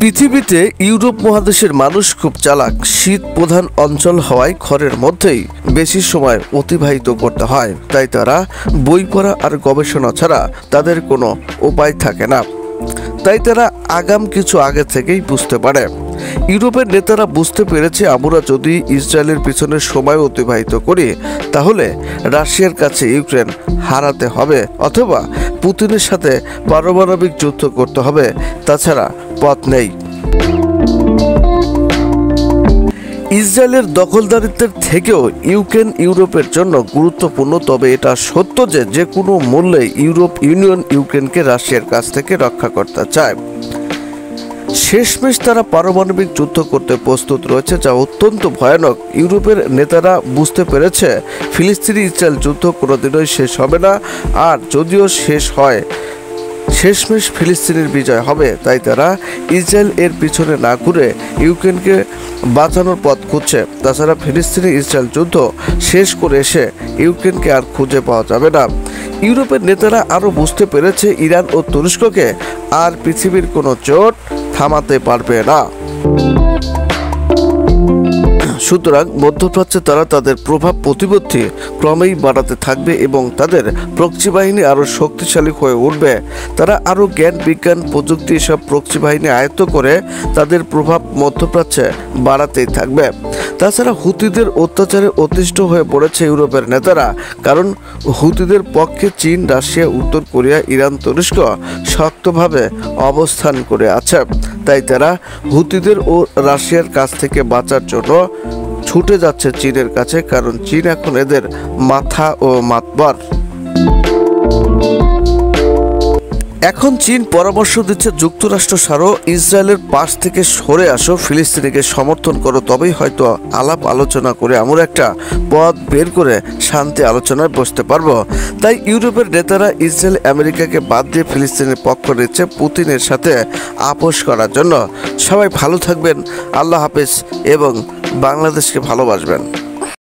পৃথিবীতে ইউরোপ মহাদেশের মানুষ খুব চালাক। শীত প্রধান অঞ্চল হওয়ায় ঘরের মধ্যেই বেশি সময় অতিবাহিত করতে হয়, তাই তারা বই পড়া আর গবেষণা ছাড়া তাদের কোনো উপায় থাকে না। তাই তারা আগাম কিছু আগে থেকেই বুঝতে পারে। ইউরোপের নেতারা বুঝতে পেরেছে, আমরা যদি ইসরায়েলের পিছনে সময় অতিবাহিত করি তাহলে রাশিয়ার কাছে ইউক্রেন হারাতে হবে, অথবা পুতিনের সাথে পারমাণবিক যুদ্ধ করতে হবে, তাছাড়া পথ নেই। ইসরায়েলের দখলদারিত্বের থেকেও ইউক্রেন ইউরোপের জন্য গুরুত্বপূর্ণ, তবে এটা সত্য যে কোনো মূল্যে ইউরোপ ইউনিয়ন ইউক্রেনকে রাশিয়ার কাছ থেকে রক্ষা করতে চায়। শেষমেশ তারা পারমাণবিক যুদ্ধ করতে প্রস্তুত রয়েছে, যা অত্যন্ত ভয়ানক। ইউরোপের নেতারা বুঝতে পেরেছে ফিলিস্তিনি ইসরায়েল যুদ্ধ কোনোদিনই শেষ হবে না, আর যদিও শেষ হয় শেষমেশ ফিলিস্তিনের বিজয় হবে। তাই তারা ইসরায়েল এর পিছনে না ঘুরে ইউক্রেনকে বাঁচানোর পথ খুঁজছে। তাছাড়া ফিলিস্তিনি ইসরায়েল যুদ্ধ শেষ করে এসে ইউক্রেনকে আর খুঁজে পাওয়া যাবে না। ইউরোপের নেতারা আরও বুঝতে পেরেছে ইরান ও তুরস্ককে আর পৃথিবীর কোনো জোট থামাতে পারবে না। সুতরাং মধ্যপ্রাচ্যে তারা তাদের প্রভাব প্রতিপত্তি ক্রমেই বাড়াতে থাকবে এবং তাদের প্রক্সি বাহিনী আরও শক্তিশালী হয়ে উঠবে। তারা আরও জ্ঞান, বিজ্ঞান, প্রযুক্তি এসব প্রক্সি বাহিনী আয়ত্ত করে তাদের প্রভাব মধ্যপ্রাচ্যে বাড়াতেই থাকবে। তাছাড়া হুতিদের অত্যাচারে অতিষ্ঠ হয়ে পড়েছে ইউরোপের নেতারা, কারণ হুতিদের পক্ষে চীন, রাশিয়া, উত্তর কোরিয়া, ইরান, তুরস্ক শক্তভাবে অবস্থান করে আছে। তাই তারা হুতিদের ও রাশিয়ার কাছ থেকে বাঁচার জন্য ছুটে যাচ্ছে চীনের কাছে, কারণ চীন এখন এদের মাথা ও মাতবার। এখন চীন পরামর্শ দিচ্ছে যুক্তরাষ্ট্র ছাড়ো, ইসরায়েলের পাশ থেকে সরে আসো, ফিলিস্তিনিকে সমর্থন করো, তবেই হয়তো আলাপ আলোচনা করে আমরা একটা পথ বের করে শান্তি আলোচনায় বসতে পারবো। তাই ইউরোপের নেতারা ইসরায়েল, আমেরিকাকে বাদ দিয়ে ফিলিস্তিনের পক্ষ নিচ্ছে পুতিনের সাথে আপোষ করার জন্য। সবাই ভালো থাকবেন, আল্লাহ হাফেজ এবং বাংলাদেশকে ভালোবাসবেন।